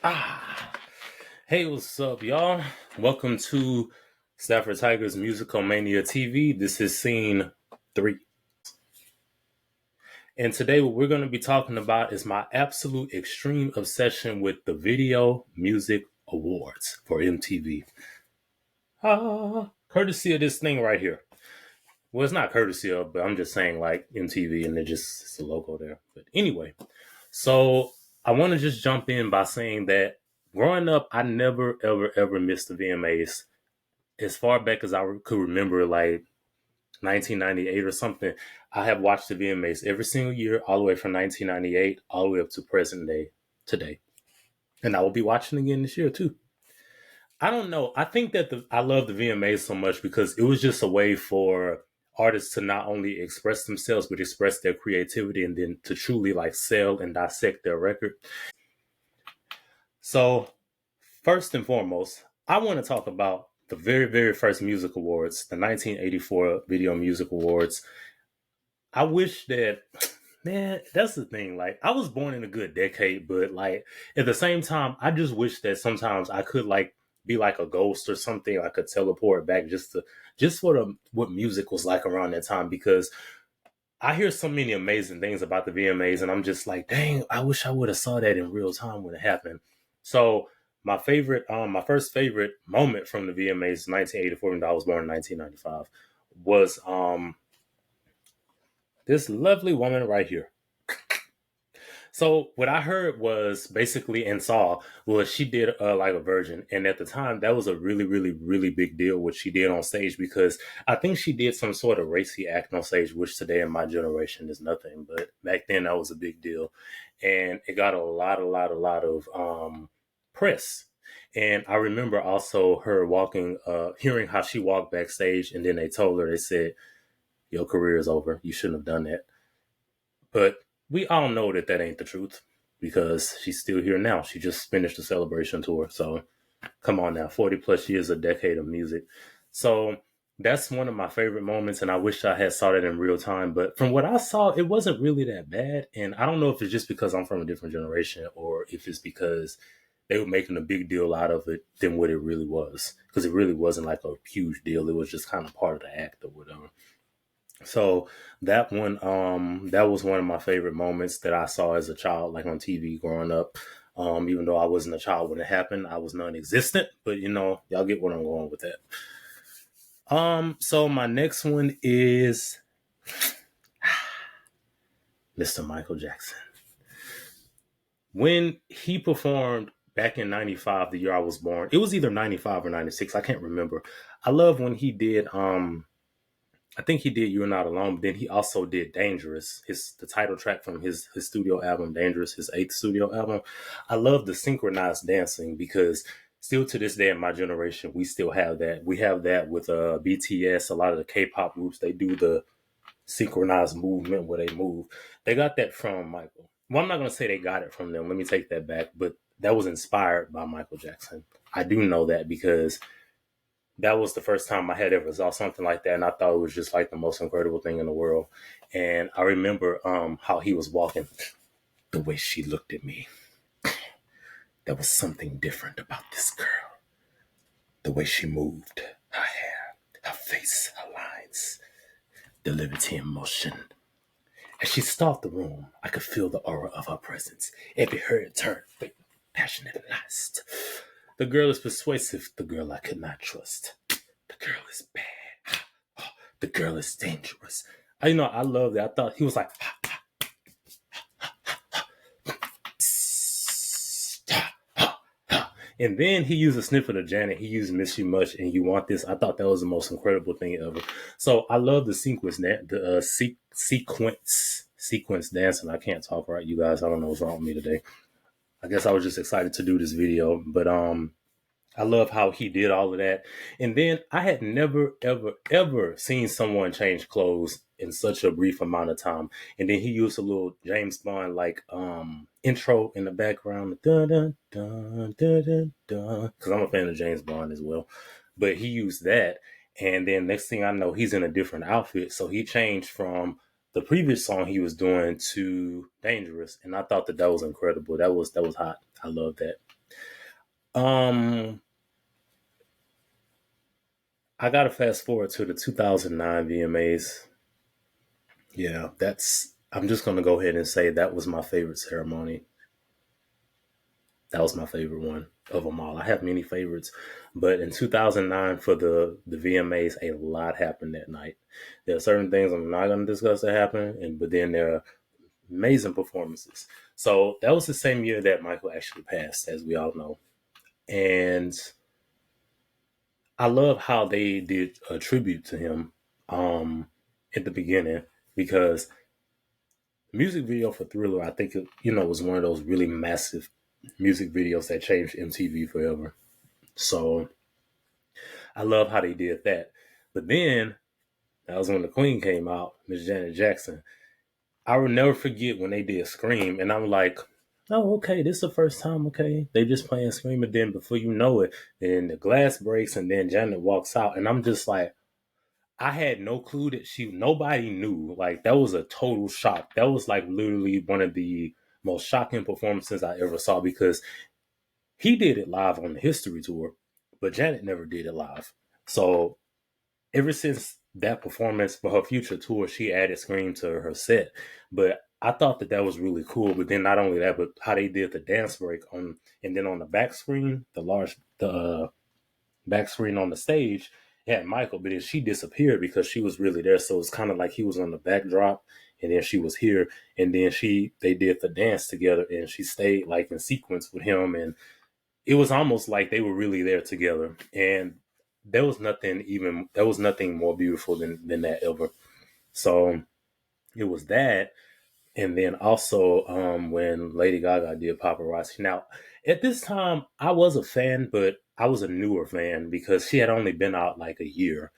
Ah, hey, what's up, y'all? Welcome to Stafford Tigers Musical Mania TV. This is scene 3. And today, what we're going to be talking about is my absolute extreme obsession with the Video Music Awards for MTV. Courtesy of this thing right here. Well, it's not courtesy of, but I'm just saying like MTV and it's the logo there. But anyway, so I want to just jump in by saying that growing up, I never, ever missed the VMAs. As far back as I could remember, like 1998 or something, I have watched the VMAs every single year, all the way from 1998, all the way up to present day today. And I will be watching again this year too. I don't know. I think that I love the VMAs so much because it was just a way for artists to not only express themselves, but express their creativity and then to truly like sell and dissect their record. So first and foremost, I want to talk about the very first music awards, the 1984 Video Music Awards. I wish that, man, that's the thing. Like, I was born in a good decade, but like at the same time, I just wish that sometimes I could like be like a ghost or something. I could teleport back just for what music was like around that time, because I hear so many amazing things about the VMAs, and I'm just like, dang, I wish I would have saw that in real time when it happened. So my first favorite moment from the VMAs, 1984, when I was born in 1995, was this lovely woman right here. So what I heard was basically and saw was she did like a virgin. And at the time, that was a really big deal, what she did on stage, because I think she did some sort of racy act on stage, which today in my generation is nothing. But back then, that was a big deal. And it got a lot of press. And I remember also her hearing how she walked backstage. And then they told her, they said, your career is over. You shouldn't have done that. But we all know that ain't the truth, because she's still here now. She just finished the celebration tour. So come on now, 40 plus years, a decade of music. So that's one of my favorite moments. And I wish I had saw that in real time. But from what I saw, it wasn't really that bad. And I don't know if it's just because I'm from a different generation or if it's because they were making a big deal out of it than what it really was. Because it really wasn't like a huge deal. It was just kind of part of the act or whatever. So that was one of my favorite moments that I saw as a child, like on TV growing up. Even though I wasn't a child when it happened, I was non-existent, but y'all get what I'm going with that. So my next one is Mr. Michael Jackson. When he performed back in 95, the year I was born, it was either 95 or 96. I can't remember. I love when he did, I think he did You're Not Alone, but then he also did Dangerous, the title track from his studio album, Dangerous, his 8th studio album. I love the synchronized dancing because still to this day in my generation, we still have that. We have that with BTS, a lot of the K-pop groups, they do the synchronized movement where they move. They got that from Michael. Well, I'm not going to say they got it from them. Let me take that back. But that was inspired by Michael Jackson. I do know that because that was the first time I had ever saw something like that. And I thought it was just like the most incredible thing in the world. And I remember how he was walking, the way she looked at me. There was something different about this girl. The way she moved, her hair, her face, her lines, the liberty in motion. As she stalked the room, I could feel the aura of her presence. Every hurried turn, passionate lust. The girl is persuasive, the girl I could not trust. The girl is bad. The girl is dangerous. I love that. I thought he was like, and then he used a snippet of Janet. He used Miss You Much and You Want This. I thought that was the most incredible thing ever. So I love the sequence dancing. I can't talk right, you guys. I don't know what's wrong with me today. I guess I was just excited to do this video, but I love how he did all of that. And then I had never, ever seen someone change clothes in such a brief amount of time. And then he used a little James Bond like intro in the background. Dun, dun, dun, dun, dun, dun, because I'm a fan of James Bond as well. But he used that. And then next thing I know, he's in a different outfit. So he changed from the previous song he was doing to Dangerous. And I thought that was incredible. That was hot. I love that. Um, I gotta fast forward to the 2009 VMAs. Yeah, I'm just gonna go ahead and say that was my favorite ceremony. That was my favorite one of them all. I have many favorites, but in 2009 for the VMAs, a lot happened that night. There are certain things I'm not going to discuss that happened, but then there are amazing performances. So that was the same year that Michael actually passed, as we all know, and I love how they did a tribute to him at the beginning because music video for Thriller, I think was one of those really massive music videos that changed MTV forever. So I love how they did that. But then that was when the Queen came out, Miss Janet Jackson. I will never forget when they did Scream, and I'm like, oh, okay, this is the first time, okay. They just playing Scream, and then before you know it, then the glass breaks, and then Janet walks out, and I'm just like, I had no clue that nobody knew. Like, that was a total shock. That was like literally one of the most shocking performances I ever saw because he did it live on the History Tour, but Janet never did it live. So ever since that performance for her future tour, she added Scream to her set. But I thought that was really cool. But then not only that, but how they did the dance break and then on the back screen, the back screen on the stage had Michael, but then she disappeared because she was really there. So it's kind of like he was on the backdrop, and then she was here, and then they did the dance together, and she stayed like in sequence with him, and it was almost like they were really there together. And there was nothing more beautiful than that ever. So it was that. And then also when Lady Gaga did Paparazzi. Now, at this time, I was a fan, but I was a newer fan because she had only been out like a year.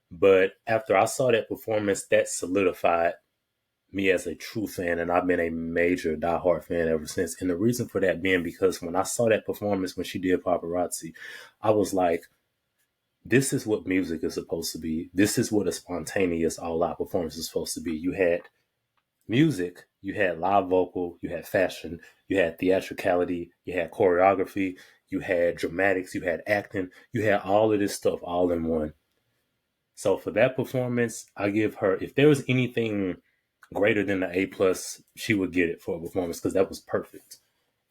But after I saw that performance, that solidified me as a true fan, and I've been a major diehard fan ever since. And the reason for that being because when I saw that performance when she did Paparazzi, I was like, this is what music is supposed to be. This is what a spontaneous all-out performance is supposed to be. You had music, you had live vocal, you had fashion, you had theatricality, you had choreography, you had dramatics, you had acting, you had all of this stuff all in one. So for that performance, I give her, if there was anything greater than the A+, she would get it for a performance because that was perfect.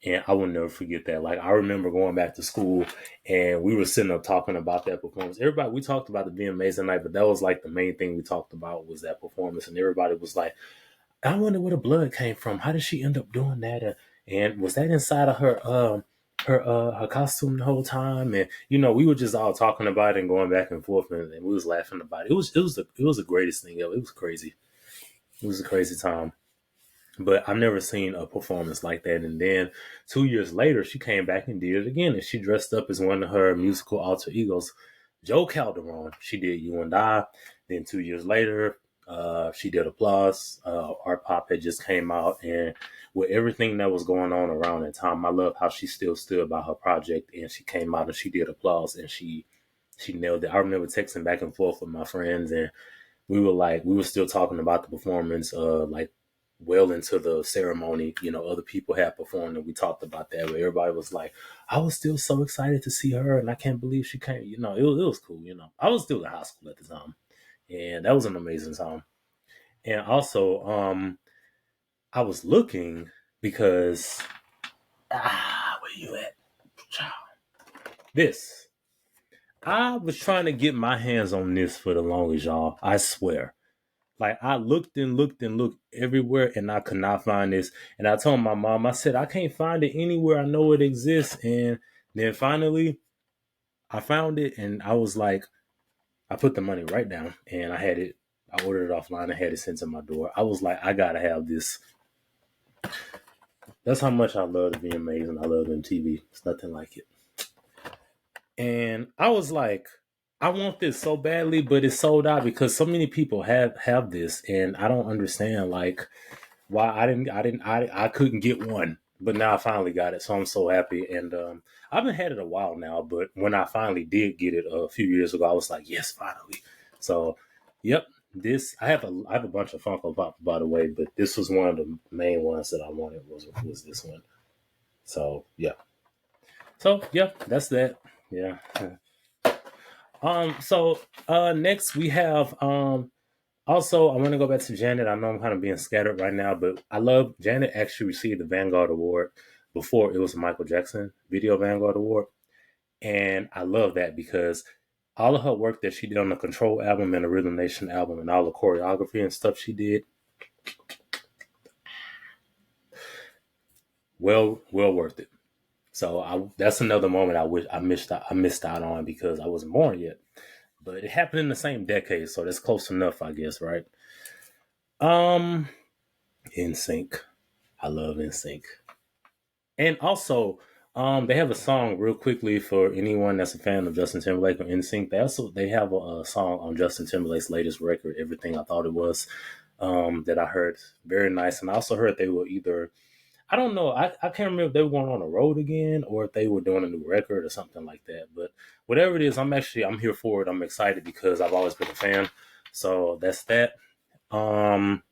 And I will never forget that. Like, I remember going back to school and we were sitting up talking about that performance. Everybody, we talked about the VMAs that night, but that was like the main thing we talked about was that performance. And everybody was like, I wonder where the blood came from. How did she end up doing that? And was that inside of her costume the whole time? And we were just all talking about it and going back and forth, and we was laughing about it. It was the greatest thing ever. It was crazy. It was a crazy time. But I've never seen a performance like that. And then 2 years later, she came back and did it again. And she dressed up as one of her musical alter egos, Joe Calderon. She did You and I. Then 2 years later, she did Applause. Art Pop had just came out. And with everything that was going on around that time, I love how she still stood by her project. And she came out and she did Applause. And she nailed it. I remember texting back and forth with my friends. And we were still talking about the performance, like well into the ceremony. Other people had performed and we talked about that, but everybody was like, I was still so excited to see her and I can't believe she came. It was cool. I was still in high school at the time, and that was an amazing time. And also, I was looking because where you at? This. I was trying to get my hands on this for the longest, y'all. I swear. Like, I looked and looked and looked everywhere and I could not find this. And I told my mom, I said, I can't find it anywhere. I know it exists. And then finally I found it and I was like, I put the money right down and I had it. I ordered it offline. I had it sent to my door. I was like, I gotta have this. That's how much I love the VMAs and I love MTV. It's nothing like it. And I was like, I want this so badly, but it's sold out because so many people have this, and I don't understand like why I couldn't get one, but now I finally got it, so I'm so happy. And I've been had it a while now, but when I finally did get it a few years ago, I was like, yes, finally. So, yep, this I have a bunch of Funko Pop, by the way, but this was one of the main ones that I wanted was this one. So yeah. So yeah, that's that. Yeah. Next we have also I want to go back to Janet. I know I'm kind of being scattered right now, but I love Janet actually received the Vanguard Award before it was a Michael Jackson Video Vanguard Award. And I love that because all of her work that she did on the Control album and the Rhythm Nation album and all the choreography and stuff she did, well worth it. So that's another moment I wish I missed out on because I wasn't born yet. But it happened in the same decade, so that's close enough, I guess, right? Um, NSYNC. I love NSYNC. And also, they have a song real quickly for anyone that's a fan of Justin Timberlake or NSYNC. They have a song on Justin Timberlake's latest record, Everything I Thought It Was, that I heard very nice. And I also heard they were either I don't know. I can't remember if they were going on the road again or if they were doing a new record or something like that. But whatever it is, I'm here for it. I'm excited because I've always been a fan. So that's that. Um,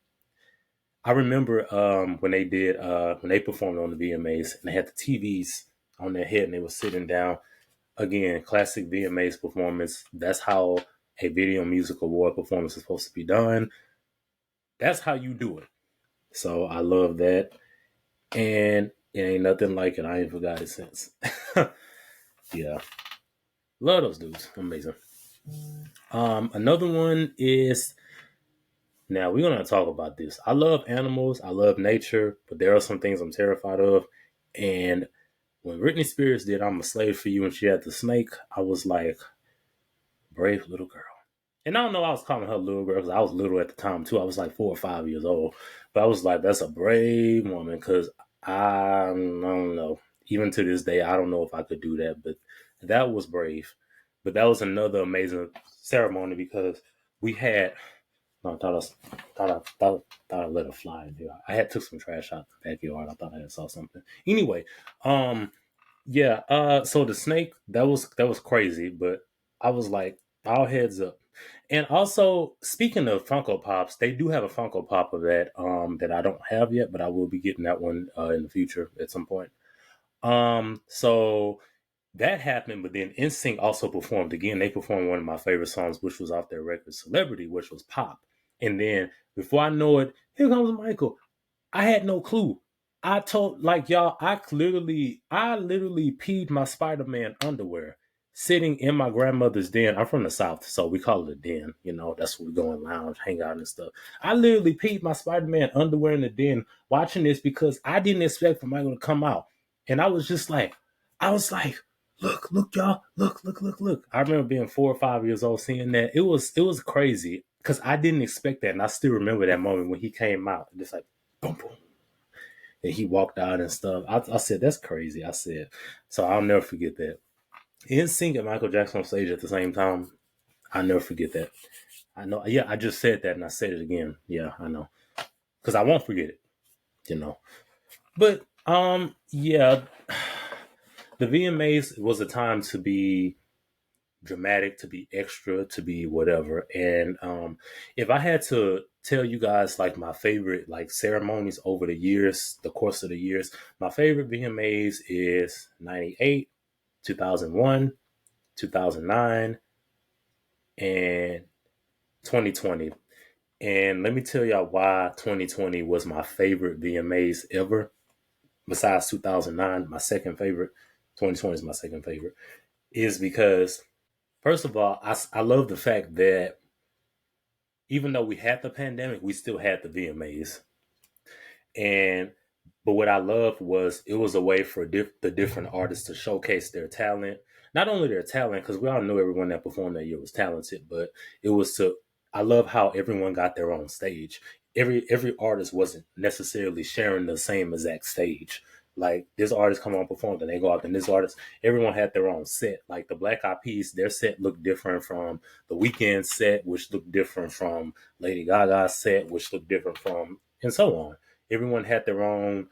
I remember when they performed on the VMAs and they had the TVs on their head and they were sitting down. Again, classic VMAs performance. That's how a video music award performance is supposed to be done. That's how you do it. So I love that. And it ain't nothing like it. I ain't forgot it since. Yeah. Love those dudes. Amazing. Another one is now we're gonna talk about this. I love animals, I love nature, but there are some things I'm terrified of. And when Britney Spears did I'm a Slave for You and she had the snake, I was like, brave little girl. And I don't know, I was calling her little girl because I was little at the time too. I was like 4 or 5 years old. But I was like, that's a brave woman because I don't know. Even to this day, I don't know if I could do that. But that was brave. But that was another amazing ceremony because we had. No, I thought I let it fly in here. I had took some trash out the backyard. I thought I had saw something. Anyway, yeah. So the snake that was crazy, but I was like, all heads up. And also, speaking of Funko Pops, they do have a Funko Pop of that I don't have yet, but I will be getting that one in the future at some point. So that happened, but then NSYNC also performed again. They performed one of my favorite songs, which was off their record Celebrity, which was Pop. And then before I know it, here comes Michael. I had no clue. I told like y'all, I literally peed my Spider-Man underwear sitting in my grandmother's den. I'm from the South, so we call it a den. You know, that's where we go and lounge, hang out and stuff. I literally peed my Spider-Man underwear in the den watching this because I didn't expect for Michael to come out. And I was like, look, y'all, look. I remember being 4 or 5 years old seeing that. It was crazy because I didn't expect that. And I still remember that moment when he came out. Just like boom, boom. And he walked out and stuff. I said, that's crazy. I said, so I'll never forget that. NSYNC and Michael Jackson on stage at the same time. I'll never forget that. I know. Yeah, I just said that and I said it again. Yeah, I know. Because I won't forget it, you know. But, yeah, the VMAs was a time to be dramatic, to be extra, to be whatever. And if I had to tell you guys like my favorite like ceremonies over the years, the course of the years, my favorite VMAs is 98, 2001, 2009, and 2020. And let me tell y'all why 2020 was my favorite VMAs ever. Besides 2009, my second favorite, 2020 is my second favorite, is because first of all, I love the fact that even though we had the pandemic, we still had the VMAs. And but what I loved was it was a way for the different artists to showcase their talent. Not only their talent, because we all knew everyone that performed that year was talented, but it was to. I love how everyone got their own stage. Every artist wasn't necessarily sharing the same exact stage. Like this artist come on perform, then they go out, and this artist, everyone had their own set. Like the Black Eyed Peas, their set looked different from the Weeknd set, which looked different from Lady Gaga's set, which looked different from, and so on. Everyone had their own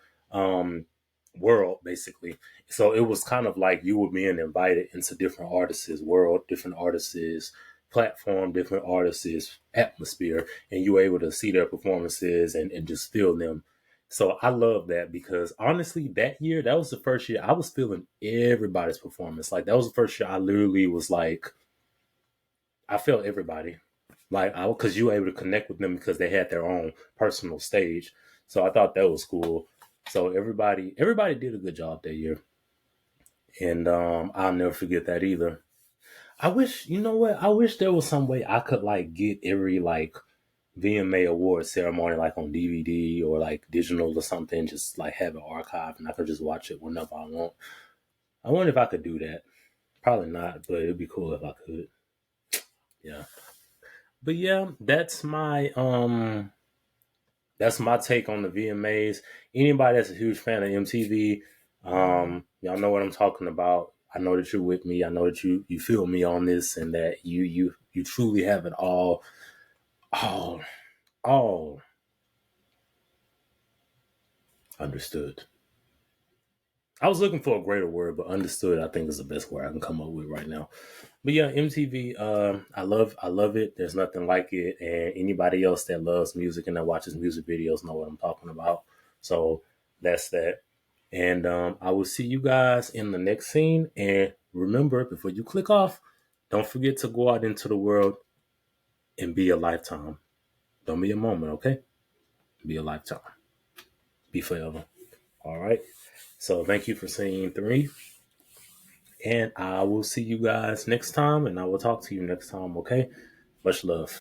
world, basically. So it was kind of like you were being invited into different artists' world, different artists' platform, different artists' atmosphere, and you were able to see their performances and just feel them So I love that because honestly, that year, that was the first year I was feeling everybody's performance. Like that was the first year I literally was like, I felt everybody. Like I because you were able to connect with them because they had their own personal stage. So I thought that was cool. So everybody did a good job that year. And I'll never forget that either. I wish, you know what? I wish there was some way I could like get every like VMA award ceremony like on DVD or like digital or something, just like have it archived and I could just watch it whenever I want. I wonder if I could do that. Probably not, but it'd be cool if I could. Yeah. But yeah, that's my take on the VMAs. Anybody that's a huge fan of MTV, y'all know what I'm talking about. I know that you're with me. I know that you feel me on this, and that you truly have it all all understood. I was looking for a greater word, but understood I think is the best word I can come up with right now. But yeah, MTV, I love it. There's nothing like it, and anybody else that loves music and that watches music videos know what I'm talking about. So that's that. And I will see you guys in the next scene. And remember, before you click off, don't forget to go out into the world and be a lifetime. Don't be a moment, okay? Be a lifetime. Be forever. All right. So thank you for seeing 3. And I will see you guys next time. And I will talk to you next time, okay? Much love.